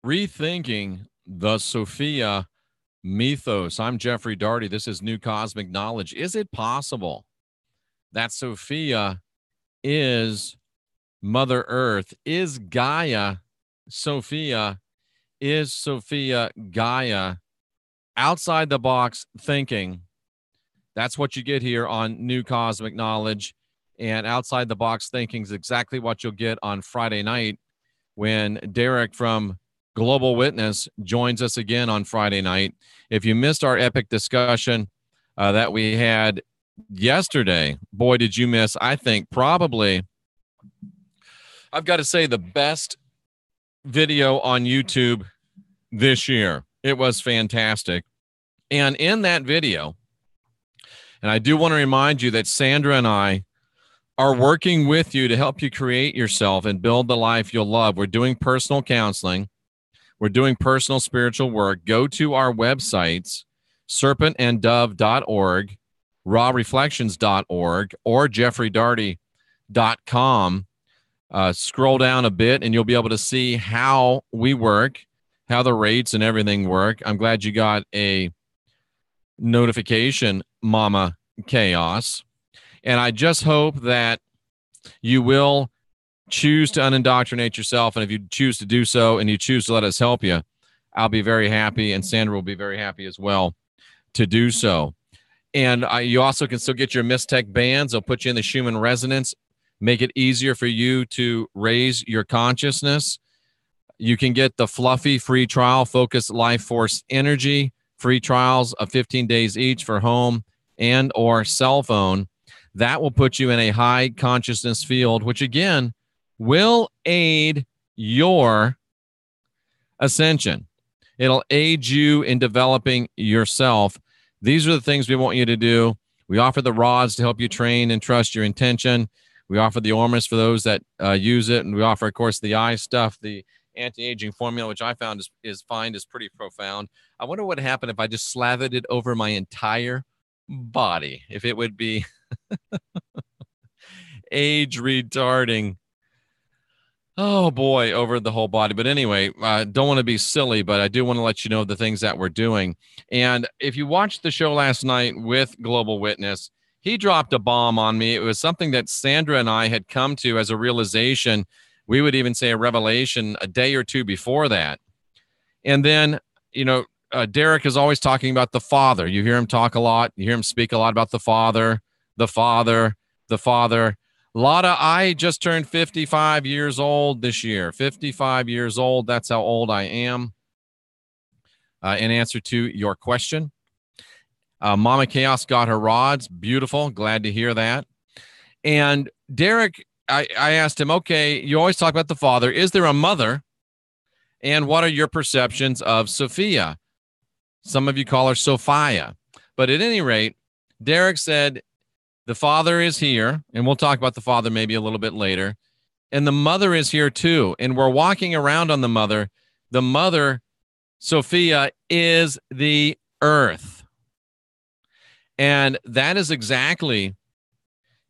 Rethinking the Sophia Mythos. I'm Jeffrey Daugherty. This is New Cosmic Knowledge. Is it possible that Sophia is Mother Earth? Is Gaia Sophia? Is Sophia Gaia? Outside the box thinking. That's what you get here on New Cosmic Knowledge. And outside the box thinking is exactly what you'll get on Friday night when Derek from Global Witness joins us again on Friday night. If you missed our epic discussion that we had yesterday, boy, did you miss, I think, probably, I've got to say, the best video on YouTube this year. It was fantastic. And in that video, and I do want to remind you that Sandra and I are working with you to help you create yourself and build the life you'll love. We're doing personal counseling. We're doing personal spiritual work. Go to our websites, serpentanddove.org, rawreflections.org, or jeffreydaugherty.com. Scroll down a bit, and you'll be able to see how we work, how the rates and everything work. I'm glad you got a notification, Mama Chaos. And I just hope that you will choose to unindoctrinate yourself. And if you choose to do so and you choose to let us help you, I'll be very happy, and Sandra will be very happy as well to do so. And you also can still get your MYSTECH bands. They'll put you in the Schumann resonance, make it easier for you to raise your consciousness. You can get the fluffy free trial, Focus Life Force Energy, free trials of 15 days each for home and or cell phone. That will put you in a high consciousness field, which again will aid your ascension. It'll aid you in developing yourself. These are the things we want you to do. We offer the rods to help you train and trust your intention. We offer the Ormus for those that use it. And we offer, of course, the eye stuff, the anti-aging formula, which I found is pretty profound. I wonder what would happen if I just slathered it over my entire body, if it would be age retarding. Oh boy, over the whole body. But anyway, I don't want to be silly, but I do want to let you know the things that we're doing. And if you watched the show last night with Global Witness, he dropped a bomb on me. It was something that Sandra and I had come to as a realization. We would even say a revelation a day or two before that. And then, Derek is always talking about the Father. You hear him talk a lot. You hear him speak a lot about the Father, the Father, the Father. Lotta, I just turned 55 years old this year. 55 years old. That's how old I am. In answer to your question. Mama Chaos got her rods. Beautiful. Glad to hear that. And Derek, I asked him, okay, you always talk about the Father. Is there a mother? And what are your perceptions of Sophia? Some of you call her Sophia. But at any rate, Derek said, the Father is here, and we'll talk about the Father maybe a little bit later. And the Mother is here too. And we're walking around on the Mother. The Mother, Sophia, is the Earth. And that is exactly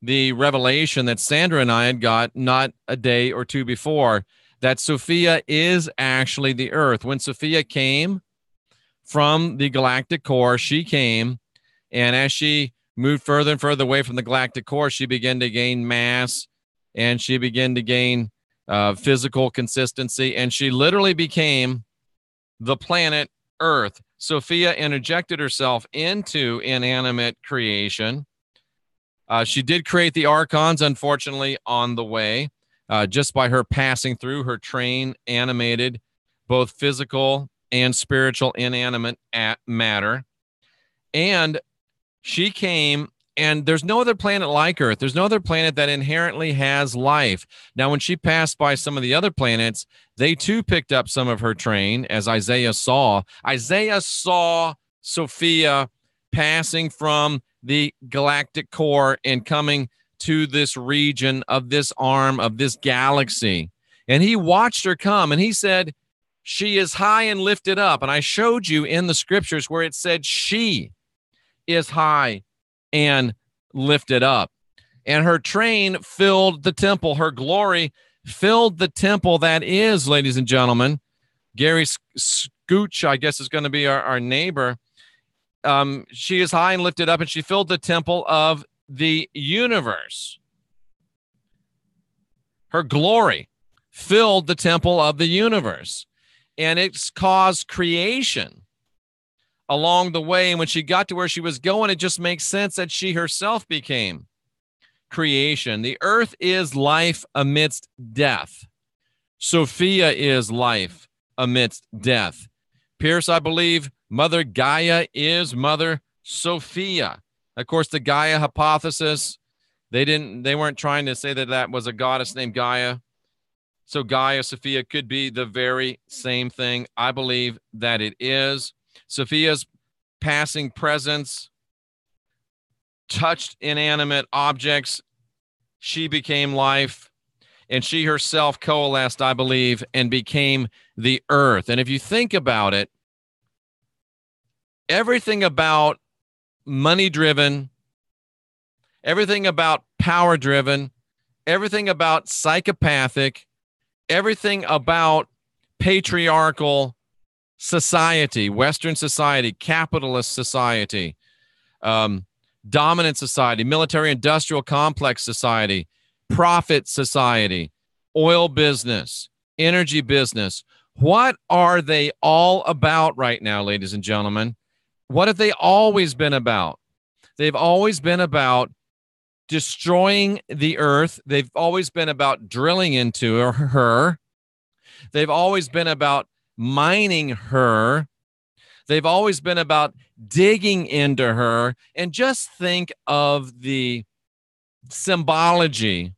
the revelation that Sandra and I had got not a day or two before, that Sophia is actually the Earth. When Sophia came from the galactic core, she came, and as she moved further and further away from the galactic core, she began to gain mass, and she began to gain physical consistency, and she literally became the planet Earth. Sophia interjected herself into inanimate creation. She did create the archons, unfortunately, on the way, just by her passing through. Her train animated both physical and spiritual inanimate matter. And she came, and there's no other planet like Earth. There's no other planet that inherently has life. Now, when she passed by some of the other planets, they too picked up some of her train, as Isaiah saw. Isaiah saw Sophia passing from the galactic core and coming to this region of this arm of this galaxy. And he watched her come, and he said, she is high and lifted up. And I showed you in the scriptures where it said she is high and lifted up. And her train filled the temple. Her glory filled the temple that is, ladies and gentlemen, Gary Scooch, I guess, is going to be our neighbor. She is high and lifted up, and she filled the temple of the universe. Her glory filled the temple of the universe, and it's caused creation along the way. And when she got to where she was going, it just makes sense that she herself became creation. The earth is life amidst death. Sophia is life amidst death. Pierce, I believe Mother Gaia is Mother Sophia. Of course, the Gaia hypothesis, they weren't trying to say that that was a goddess named Gaia. So Gaia, Sophia could be the very same thing. I believe that it is. Sophia's passing presence touched inanimate objects. She became life, and she herself coalesced, I believe, and became the earth. And if you think about it, everything about money-driven, everything about power-driven, everything about psychopathic, everything about patriarchal society, Western society, capitalist society, dominant society, military-industrial complex society, profit society, oil business, energy business. What are they all about right now, ladies and gentlemen? What have they always been about? They've always been about destroying the earth. They've always been about drilling into her. They've always been about mining her. They've always been about digging into her. And just think of the symbology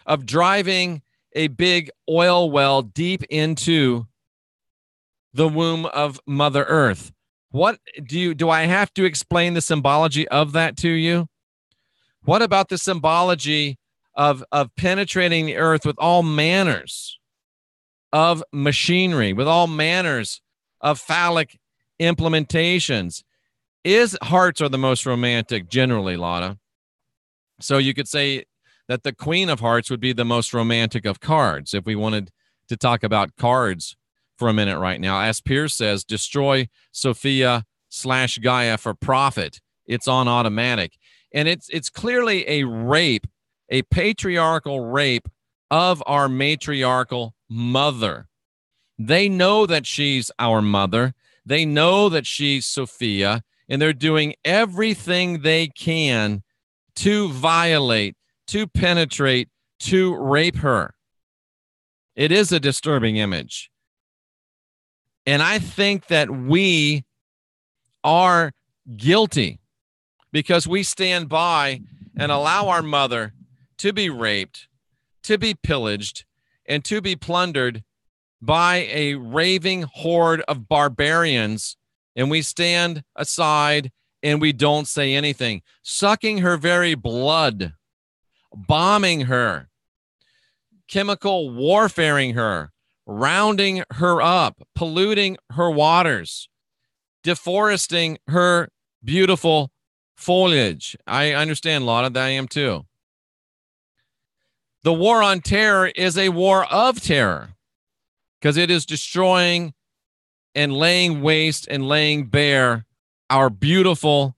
of driving a big oil well deep into the womb of Mother Earth. What do I have to explain the symbology of that to you? What about the symbology of penetrating the earth with all manners of machinery, with all manners of phallic implementations? Hearts are the most romantic generally, Lotta. So you could say that the Queen of Hearts would be the most romantic of cards if we wanted to talk about cards for a minute right now. As Pierce says, destroy Sophia / Gaia for profit. It's on automatic. And it's clearly a rape, a patriarchal rape of our matriarchal mother. They know that she's our mother. They know that she's Sophia, and they're doing everything they can to violate, to penetrate, to rape her. It is a disturbing image. And I think that we are guilty because we stand by and allow our mother to be raped, to be pillaged, and to be plundered by a raving horde of barbarians. And we stand aside and we don't say anything, sucking her very blood, bombing her, chemical warfaring her, rounding her up, polluting her waters, deforesting her beautiful foliage. I understand, Lotta, that I am too. The war on terror is a war of terror because it is destroying and laying waste and laying bare our beautiful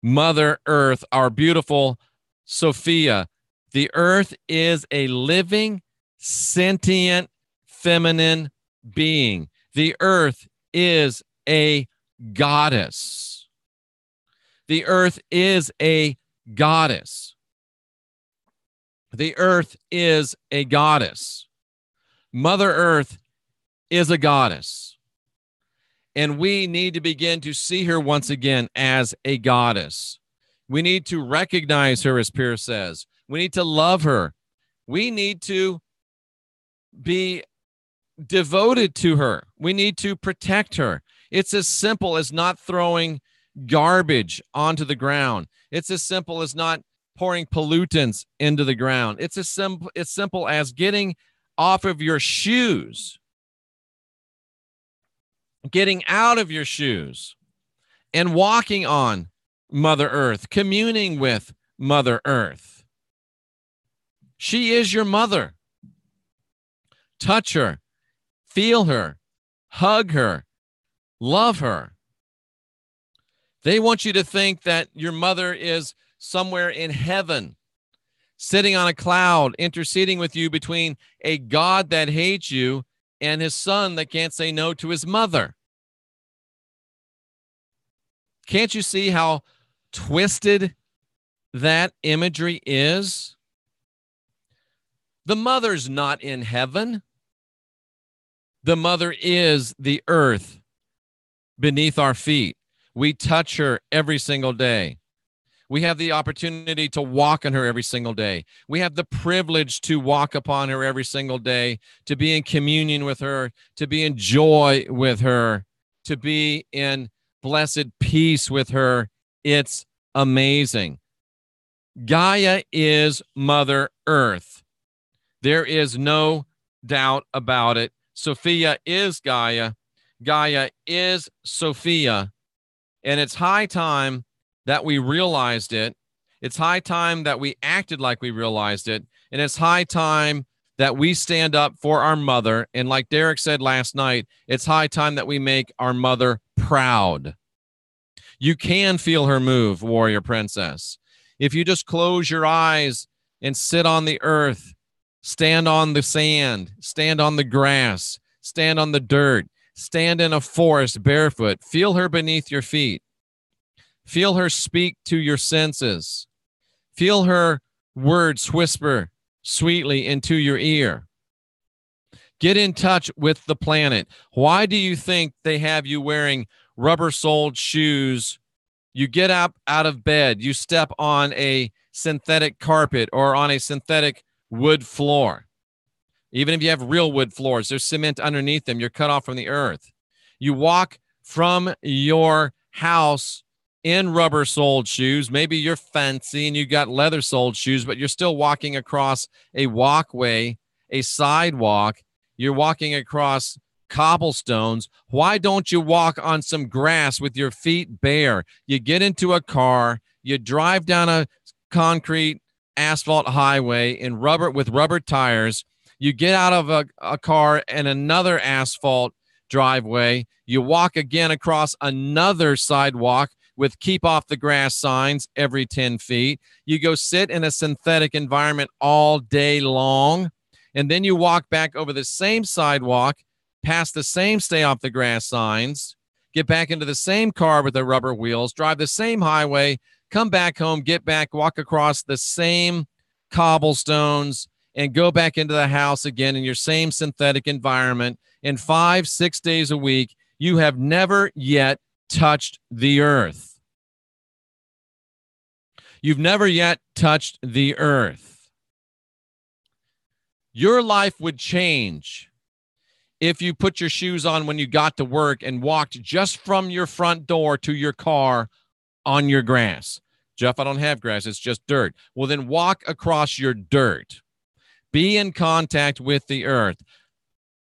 Mother Earth, our beautiful Sophia. The earth is a living, sentient, feminine being. The earth is a goddess. The earth is a goddess. The earth is a goddess. Mother Earth is a goddess. And we need to begin to see her once again as a goddess. We need to recognize her, as Pierce says. We need to love her. We need to be devoted to her. We need to protect her. It's as simple as not throwing garbage onto the ground. It's as simple as not pouring pollutants into the ground. It's as simple as getting off of your shoes, getting out of your shoes and walking on Mother Earth, communing with Mother Earth. She is your mother. Touch her, feel her, Hug her. Love her. They want you to think that your mother is somewhere in heaven, sitting on a cloud, interceding with you between a God that hates you and his son that can't say no to his mother. Can't you see how twisted that imagery is? The mother's not in heaven. The mother is the earth beneath our feet. We touch her every single day. We have the opportunity to walk on her every single day. We have the privilege to walk upon her every single day, to be in communion with her, to be in joy with her, to be in blessed peace with her. It's amazing. Gaia is Mother Earth. There is no doubt about it. Sophia is Gaia. Gaia is Sophia. And it's high time that we realized it. It's high time that we acted like we realized it. And it's high time that we stand up for our mother. And like Derek said last night, it's high time that we make our mother proud. You can feel her move, warrior princess. If you just close your eyes and sit on the earth, stand on the sand, stand on the grass, stand on the dirt, stand in a forest barefoot, feel her beneath your feet. Feel her speak to your senses. Feel her words whisper sweetly into your ear. Get in touch with the planet. Why do you think they have you wearing rubber-soled shoes? You get up out of bed, you step on a synthetic carpet or on a synthetic wood floor. Even if you have real wood floors, there's cement underneath them. You're cut off from the earth. You walk from your house in rubber-soled shoes. Maybe you're fancy and you got leather-soled shoes, but you're still walking across a walkway, a sidewalk. You're walking across cobblestones. Why don't you walk on some grass with your feet bare? You get into a car, you drive down a concrete asphalt highway with rubber tires. You get out of a car and another asphalt driveway. You walk again across another sidewalk with keep off the grass signs every 10 feet. You go sit in a synthetic environment all day long. And then you walk back over the same sidewalk, past the same stay off the grass signs, get back into the same car with the rubber wheels, drive the same highway, come back home, get back, walk across the same cobblestones, and go back into the house again in your same synthetic environment. In 5-6 days a week, you have never yet touched the earth. You've never yet touched the earth. Your life would change if you put your shoes on when you got to work and walked just from your front door to your car on your grass. Jeff, I don't have grass. It's just dirt. Well, then walk across your dirt. Be in contact with the earth.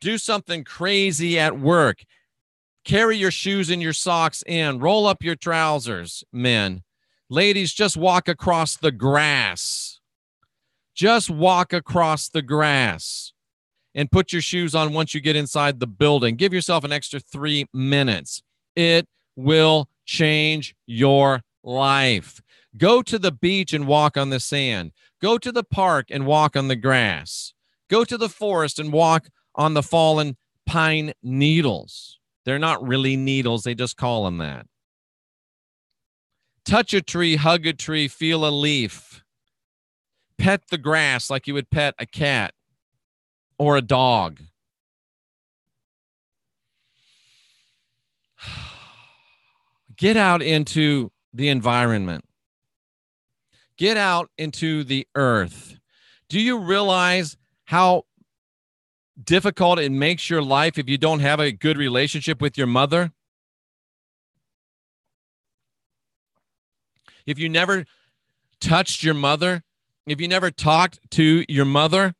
Do something crazy at work. Carry your shoes and your socks in. Roll up your trousers, men. Ladies, just walk across the grass. Just walk across the grass and put your shoes on once you get inside the building. Give yourself an extra 3 minutes. It will change your life. Go to the beach and walk on the sand. Go to the park and walk on the grass. Go to the forest and walk on the fallen pine needles. They're not really needles. They just call them that. Touch a tree, hug a tree, feel a leaf. Pet the grass like you would pet a cat or a dog. Get out into the environment. Get out into the earth. Do you realize how difficult it makes your life if you don't have a good relationship with your mother? If you never touched your mother, if you never talked to your mother.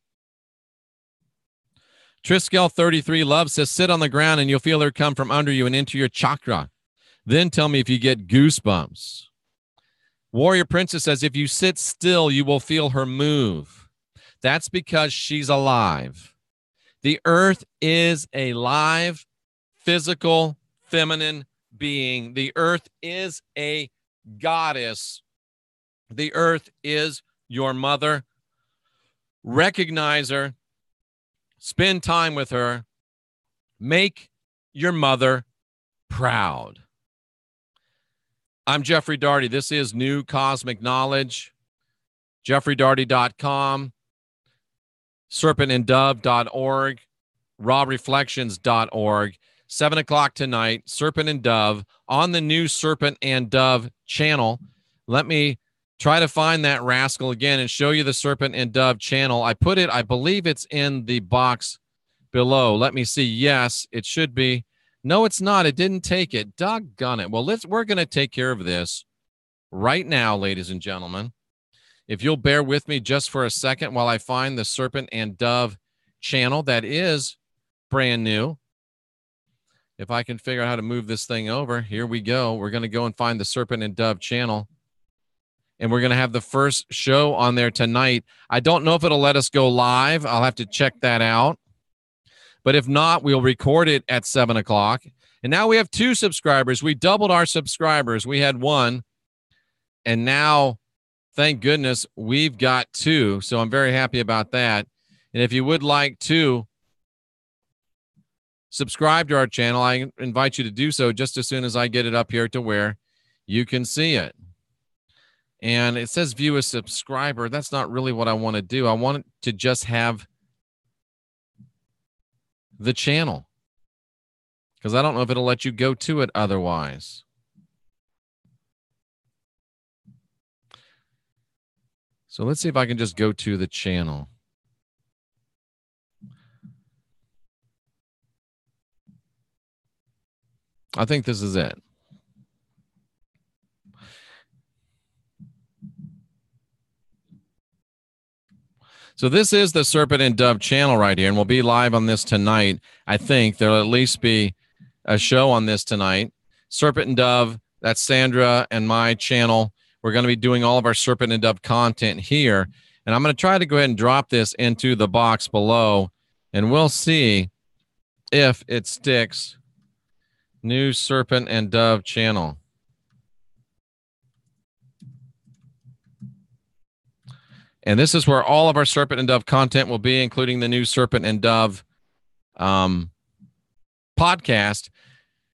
Triskel 33 Love says, sit on the ground and you'll feel her come from under you and into your chakra. Then tell me if you get goosebumps. Warrior Princess says, if you sit still, you will feel her move. That's because she's alive. The earth is alive physical, feminine being. The earth is a goddess. The earth is your mother. Recognize her. Spend time with her. Make your mother proud. I'm Jeffrey Daugherty. This is New Cosmic Knowledge. JeffreyDaugherty.com, serpentanddove.org, rawreflections.org. 7 o'clock tonight, Serpent and Dove on the new Serpent and Dove channel. Let me try to find that rascal again and show you the Serpent and Dove channel. I put it, I believe it's in the box below. Let me see. Yes, it should be. No, it's not. It didn't take it. Doggone it. Well, we're going to take care of this right now, ladies and gentlemen. If you'll bear with me just for a second while I find the Serpent and Dove channel that is brand new. If I can figure out how to move this thing over, here we go. We're going to go and find the Serpent and Dove channel. And we're going to have the first show on there tonight. I don't know if it'll let us go live. I'll have to check that out. But if not, we'll record it at 7 o'clock. And now we have 2 subscribers. We doubled our subscribers. We had 1. And now, thank goodness, we've got 2. So I'm very happy about that. And if you would like to subscribe to our channel, I invite you to do so just as soon as I get it up here to where you can see it. And it says view a subscriber. That's not really what I want to do. I want to just have the channel, because I don't know if it'll let you go to it otherwise. So let's see if I can just go to the channel. I think this is it. So this is the Serpent and Dove channel right here, and we'll be live on this tonight. I think there'll at least be a show on this tonight. Serpent and Dove, that's Sandra and my channel. We're going to be doing all of our Serpent and Dove content here, and I'm going to try to go ahead and drop this into the box below, and we'll see if it sticks. New Serpent and Dove channel. And this is where all of our Serpent and Dove content will be, including the new Serpent and Dove podcast.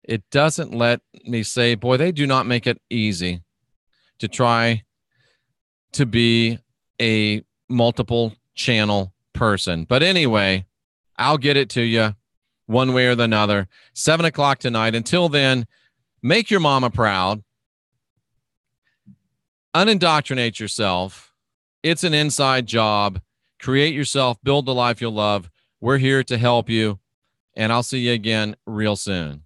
It doesn't let me say, boy, they do not make it easy to try to be a multiple channel person. But anyway, I'll get it to you one way or the other. 7 o'clock tonight. Until then, make your mama proud. Unindoctrinate yourself. It's an inside job. Create yourself. Build the life you'll love. We're here to help you. And I'll see you again real soon.